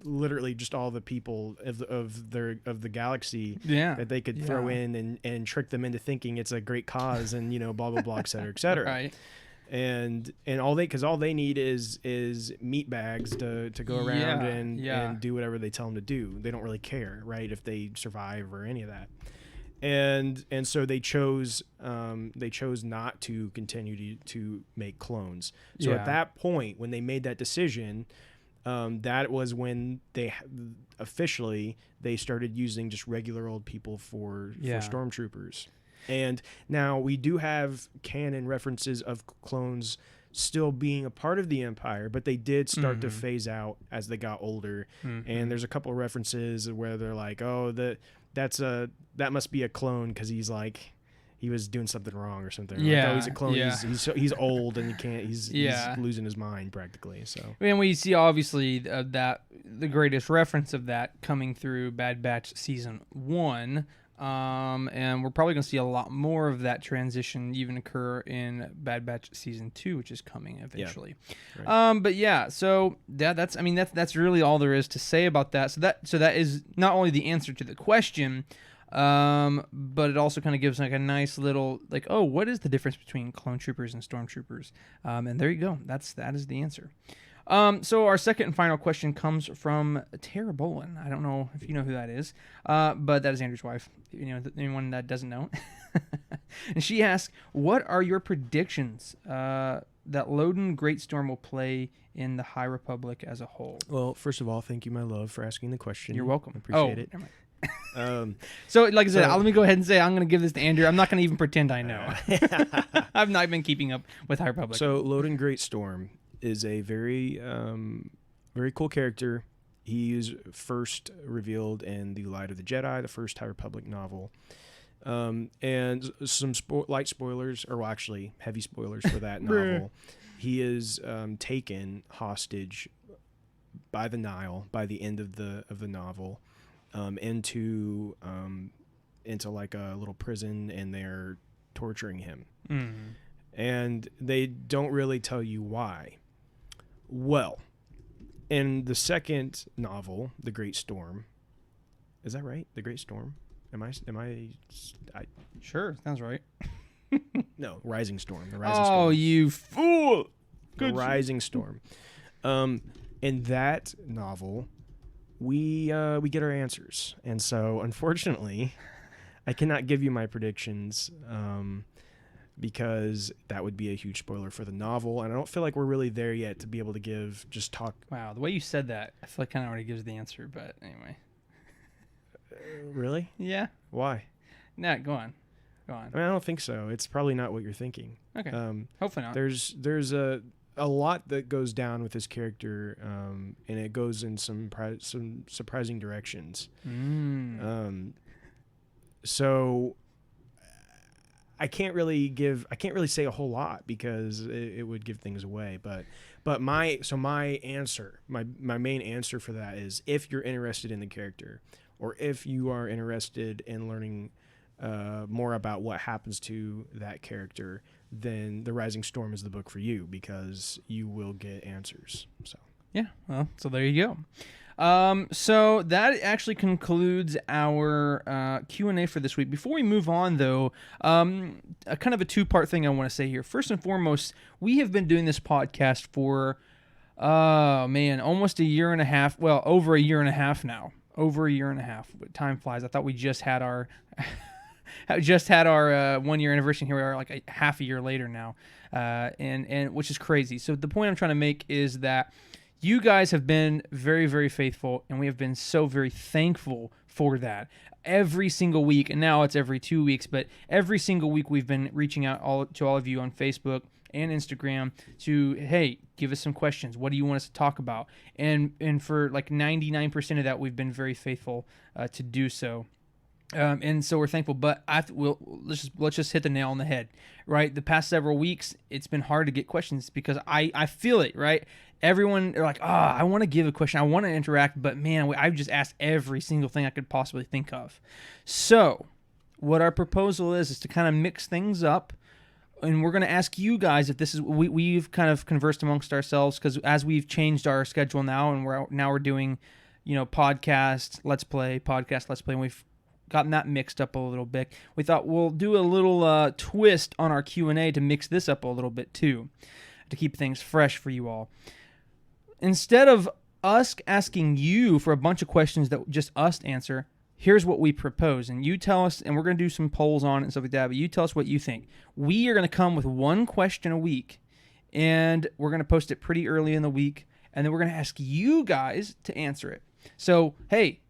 Speaker 5: literally just all the people of the galaxy that they could throw in and trick them into thinking it's a great cause, and blah blah blah, et cetera, et cetera.
Speaker 6: Right.
Speaker 5: And all they need is meat bags to go around and do whatever they tell them to do. They don't really care, right, if they survive or any of that. And so they chose not to continue to make clones. So at that point, when they made that decision, that was when they officially started using just regular old people for stormtroopers. And now we do have canon references of clones still being a part of the Empire, but they did start to phase out as they got older. And there's a couple of references where they're like, "Oh, that must be a clone because he was doing something wrong or something."
Speaker 6: Yeah,
Speaker 5: like, "Oh, he's a clone. He's old and he's losing his mind practically." So
Speaker 6: and we see obviously that the greatest reference of that coming through Bad Batch season 1. And we're probably going to see a lot more of that transition even occur in Bad Batch season 2, which is coming eventually. Yeah. Right. So that's really all there is to say about that. So that is not only the answer to the question, but it also kind of gives like a nice little like, oh, what is the difference between clone troopers and stormtroopers? And there you go. That is the answer. So our second and final question comes from Tara Bolin. I don't know if you know who that is, but that is Andrew's wife. Anyone that doesn't know. And she asks, what are your predictions that Loden Greatstorm will play in the High Republic as a whole?
Speaker 5: Well, first of all, thank you, my love, for asking the question.
Speaker 6: You're welcome.
Speaker 5: I appreciate it.
Speaker 6: Never mind.
Speaker 5: So,
Speaker 6: like I said, let me go ahead and say I'm going to give this to Andrew. I'm not going to even pretend I know. I've not been keeping up with High Republic.
Speaker 5: So Loden Greatstorm is a very, very cool character. He is first revealed in The Light of the Jedi, the first High Republic novel. And some light spoilers, or well, actually heavy spoilers for that novel. He is taken hostage by the Nile by the end of the novel. Into like a little prison, and they're torturing him. And they don't really tell you why. Well, in the second novel, The Great Storm, is that right? The Great Storm? Am I
Speaker 6: Sure, sounds right.
Speaker 5: No, Rising Storm. The Rising
Speaker 6: Oh,
Speaker 5: Storm.
Speaker 6: you fool!
Speaker 5: The Rising Storm. In that novel, we get our answers, and so unfortunately, I cannot give you my predictions because that would be a huge spoiler for the novel, and I don't feel like we're really there yet to be able to talk.
Speaker 6: Wow, the way you said that, I feel like kind of already gives the answer, but anyway.
Speaker 5: Really?
Speaker 6: Yeah.
Speaker 5: Why?
Speaker 6: No, go on.
Speaker 5: I mean, I don't think so. It's probably not what you're thinking.
Speaker 6: Okay. Hopefully not.
Speaker 5: There's a lot that goes down with this character, and it goes in some surprising directions. So I can't really say a whole lot because it would give things away. But my main answer for that is, if you're interested in the character, or if you are interested in learning more about what happens to that character, then The Rising Storm is the book for you, because you will get answers. So
Speaker 6: yeah, well, so there you go. So that actually concludes our Q&A for this week. Before we move on, though, a kind of a two-part thing I want to say here. First and foremost, we have been doing this podcast for, almost a year and a half. Well, over a year and a half now. Over a year and a half. Time flies. I thought we just had our 1 year anniversary. Here we are, like a half a year later now, and which is crazy. So the point I'm trying to make is that you guys have been very, very faithful, and we have been so very thankful for that. Every single week, and now it's every 2 weeks, but every single week we've been reaching out to all of you on Facebook and Instagram to, hey, give us some questions. What do you want us to talk about? And for like 99% of that, we've been very faithful to do so. And so we're thankful, but let's just hit the nail on the head, right? The past several weeks, it's been hard to get questions because I feel it, right? Everyone, they're like, I want to give a question. I want to interact, but man, I've just asked every single thing I could possibly think of. So what our proposal is to kind of mix things up. And we're going to ask you guys if this is, we've kind of conversed amongst ourselves, because as we've changed our schedule now, and we're doing, podcast, let's play, and we've gotten that mixed up a little bit. We thought we'll do a little twist on our Q&A to mix this up a little bit too, to keep things fresh for you all. Instead of us asking you for a bunch of questions that just us answer, here's what we propose, and you tell us, and we're going to do some polls on it and stuff like that, but you tell us what you think. We are going to come with one question a week, and we're going to post it pretty early in the week, and then we're going to ask you guys to answer it. So, hey,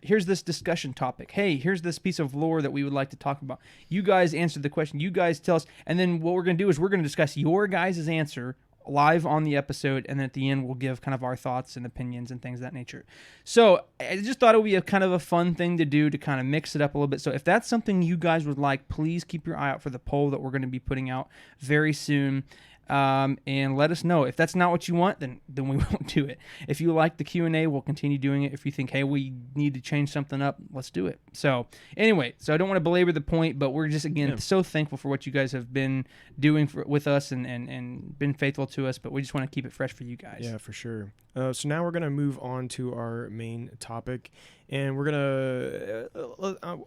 Speaker 6: here's this discussion topic. Hey, here's this piece of lore that we would like to talk about. You guys answer the question. You guys tell us, and then what we're going to do is we're going to discuss your guys' answer live on the episode, and then at the end we'll give kind of our thoughts and opinions and things of that nature. So I just thought it would be a kind of a fun thing to do to kind of mix it up a little bit. So if that's something you guys would like, please keep your eye out for the poll that we're going to be putting out very soon. And let us know. If that's not what you want, then we won't do it. If you like the Q&A, we'll continue doing it. If you think, hey, we need to change something up, let's do it. So anyway, so I don't want to belabor the point, but we're just, again, so thankful for what you guys have been doing with us and been faithful to us, but we just want to keep it fresh for you guys.
Speaker 5: Yeah, for sure. So now we're going to move on to our main topic, and we're going to...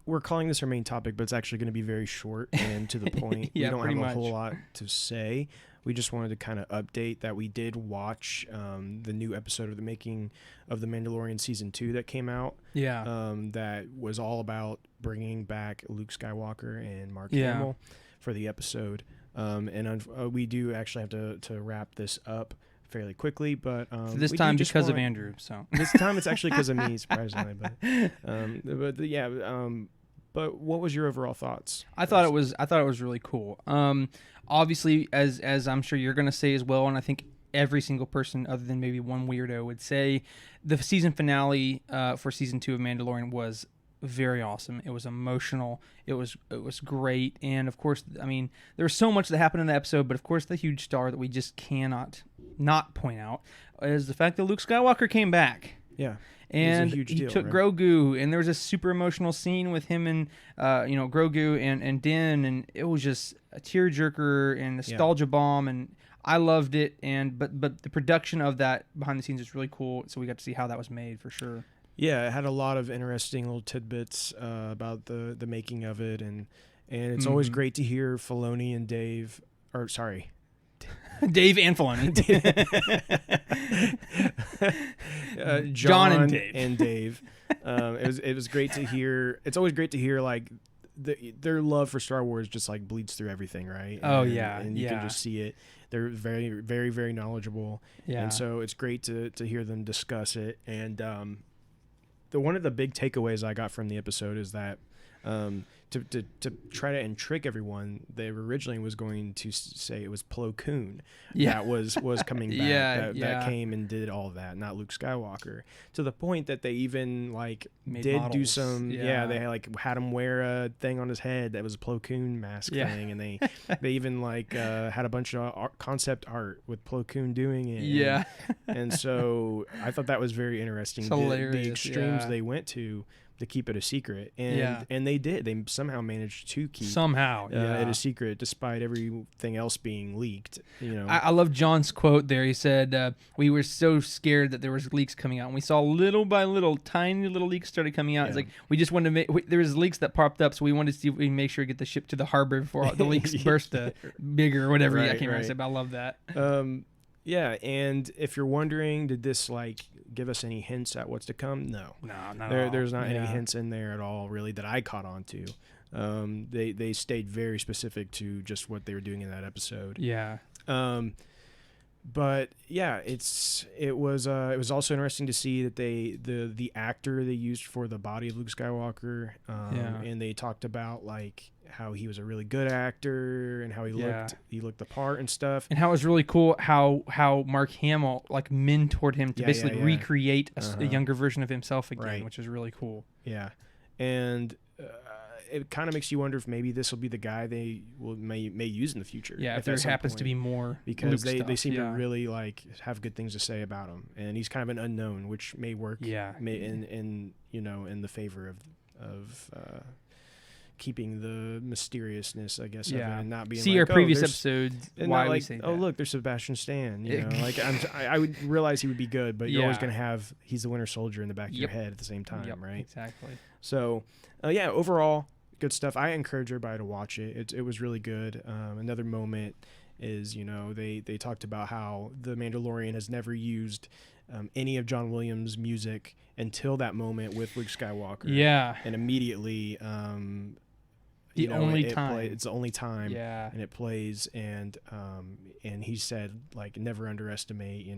Speaker 5: we're calling this our main topic, but it's actually going to be very short and to the point.
Speaker 6: Yeah,
Speaker 5: we don't have
Speaker 6: much.
Speaker 5: a whole lot to say. We just wanted to kind of update that we did watch the new episode of the making of the Mandalorian Season 2 that came out.
Speaker 6: Yeah.
Speaker 5: That was all about bringing back Luke Skywalker and Mark Hamill for the episode. We do actually have to wrap this up fairly quickly, but
Speaker 6: this time because of Andrew. So
Speaker 5: this time it's actually because of me, surprisingly. But what was your overall thoughts?
Speaker 6: I thought it was really cool. Obviously, as I'm sure you're going to say as well, and I think every single person other than maybe one weirdo would say, the season finale for season 2 of Mandalorian was very awesome. It was emotional. It was great. And of course, I mean, there was so much that happened in the episode, but of course the huge star that we just cannot not point out is the fact that Luke Skywalker came back.
Speaker 5: Yeah.
Speaker 6: And
Speaker 5: he
Speaker 6: took
Speaker 5: right?
Speaker 6: Grogu, and there was a super emotional scene with him and Grogu and Din, and it was just a tearjerker and nostalgia bomb, and I loved it. And but the production of that behind the scenes is really cool, so we got to see how that was made for sure.
Speaker 5: Yeah, it had a lot of interesting little tidbits about the making of it, and it's always great to hear Filoni and Dave, or sorry,
Speaker 6: Dave and Filoni.
Speaker 5: John
Speaker 6: and Dave.
Speaker 5: It was great to hear. It's always great to hear like their love for Star Wars just like bleeds through everything, right? And you can just see it. They're very, very, very knowledgeable.
Speaker 6: Yeah.
Speaker 5: And so it's great to hear them discuss it. And one of the big takeaways I got from the episode is that to try to trick everyone, they originally was going to say it was Plo Koon that was coming back, that came and did all that, not Luke Skywalker. To the point that they even like did
Speaker 6: models.
Speaker 5: do some, they like had him wear a thing on his head that was a Plo Koon mask thing, and they even like had a bunch of concept art with Plo Koon doing it.
Speaker 6: Yeah,
Speaker 5: and so I thought that was very interesting.
Speaker 6: It's hilarious,
Speaker 5: the extremes they went to keep it a secret, and they did. They somehow managed to keep it a secret despite everything else being leaked.
Speaker 6: I love John's quote there. He said, "We were so scared that there was leaks coming out, and we saw little by little, tiny little leaks started coming out. It's like we just wanted to make. There was leaks that popped up, so we wanted to see if we can make sure to get the ship to the harbor before the leaks burst bigger or whatever. I can't remember what I said, but I love that.
Speaker 5: Yeah, and if you're wondering, did this like give us any hints at what's to come? No,
Speaker 6: not at all.
Speaker 5: There's not any hints in there at all, really, that I caught on to. They stayed very specific to just what they were doing in that episode.
Speaker 6: Yeah.
Speaker 5: But yeah, it was also interesting to see that the actor they used for the body of Luke Skywalker, and they talked about like how he was a really good actor and how he looked the part and stuff,
Speaker 6: and how it was really cool how Mark Hamill like mentored him to basically recreate a younger version of himself again, which is really cool.
Speaker 5: Yeah, and it kind of makes you wonder if maybe this will be the guy they may use in the future.
Speaker 6: Yeah, if there happens to be more,
Speaker 5: because
Speaker 6: Luke
Speaker 5: they seem to really like have good things to say about him, and he's kind of an unknown, which may work. In the favor of keeping the mysteriousness, I guess, of it, and not being
Speaker 6: our previous episode.
Speaker 5: And
Speaker 6: why
Speaker 5: not
Speaker 6: we say that.
Speaker 5: Oh, look, there's Sebastian Stan. Like I would realize he would be good, but you're always going to have he's the Winter Soldier in the back of your head at the same time, right?
Speaker 6: Exactly.
Speaker 5: So, overall, good stuff. I encourage everybody to watch it. It was really good. Another moment is, they talked about how The Mandalorian has never used any of John Williams' music until that moment with Luke Skywalker.
Speaker 6: Yeah.
Speaker 5: And immediately,
Speaker 6: it's the only time.
Speaker 5: Yeah. And it plays, and he said, like, never underestimate,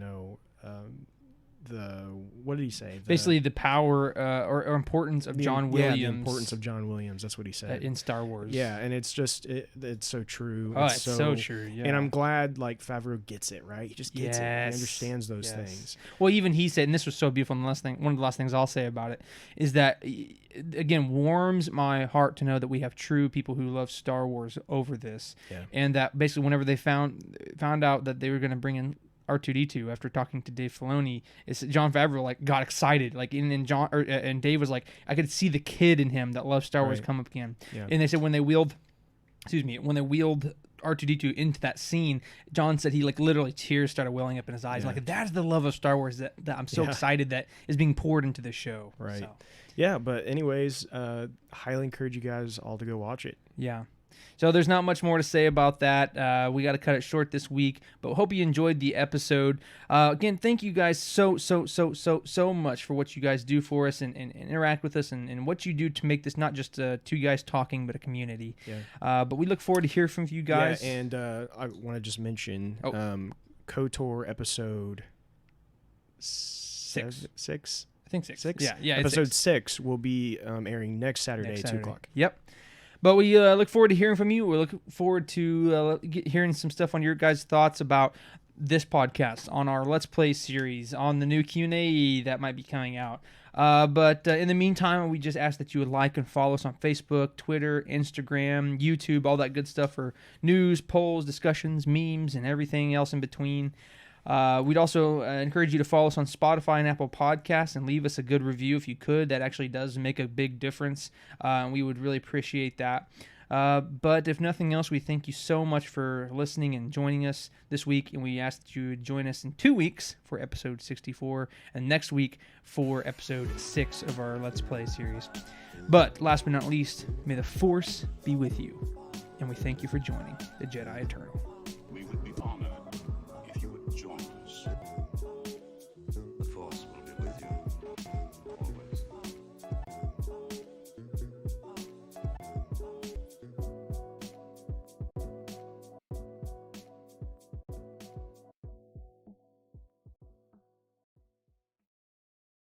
Speaker 5: what did he say?
Speaker 6: Basically, the power or importance of John Williams.
Speaker 5: Yeah, the importance of John Williams. That's what he said
Speaker 6: in Star Wars.
Speaker 5: Yeah, and it's just it's so true.
Speaker 6: Oh, it's so true. Yeah.
Speaker 5: And I'm glad like Favreau gets it right. He just gets it. He understands those things.
Speaker 6: Well, even he said, and this was so beautiful. And one of the last things I'll say about it is that, again, warms my heart to know that we have true people who love Star Wars over this, and that basically whenever they found out that they were going to bring in R2D2 after talking to Dave Filoni, Jon Favreau like got excited, like and Dave was like, I could see the kid in him that loves Star Wars come up again. And they said when they wheeled R2D2 into that scene, John said he like literally tears started welling up in his eyes. Like that's the love of Star Wars that I'm so excited that is being poured into this show.
Speaker 5: Right. So. Yeah, but anyways, highly encourage you guys all to go watch it.
Speaker 6: Yeah. So there's not much more to say about that. We got to cut it short this week, but hope you enjoyed the episode. Again, thank you guys so much for what you guys do for us and interact with us and what you do to make this not just two guys talking, but a community. Yeah. But we look forward to hearing from you guys.
Speaker 5: Yeah, and I want to just mention KOTOR episode 6.
Speaker 6: I think 6. Yeah.
Speaker 5: Episode 6 will be airing next Saturday, 2 o'clock.
Speaker 6: Yep. But we look forward to hearing from you. We look forward to hearing some stuff on your guys' thoughts about this podcast, on our Let's Play series, on the new Q&A that might be coming out. But in the meantime, we just ask that you would like and follow us on Facebook, Twitter, Instagram, YouTube, all that good stuff for news, polls, discussions, memes, and everything else in between. We'd also encourage you to follow us on Spotify and Apple Podcasts and leave us a good review if you could. That actually does make a big difference, and we would really appreciate that. But if nothing else, we thank you so much for listening and joining us this week, and we ask that you join us in 2 weeks for episode 64 and next week for episode 6 of our Let's Play series. But last but not least, may the Force be with you, and we thank you for joining the Jedi Eternal.
Speaker 3: We would be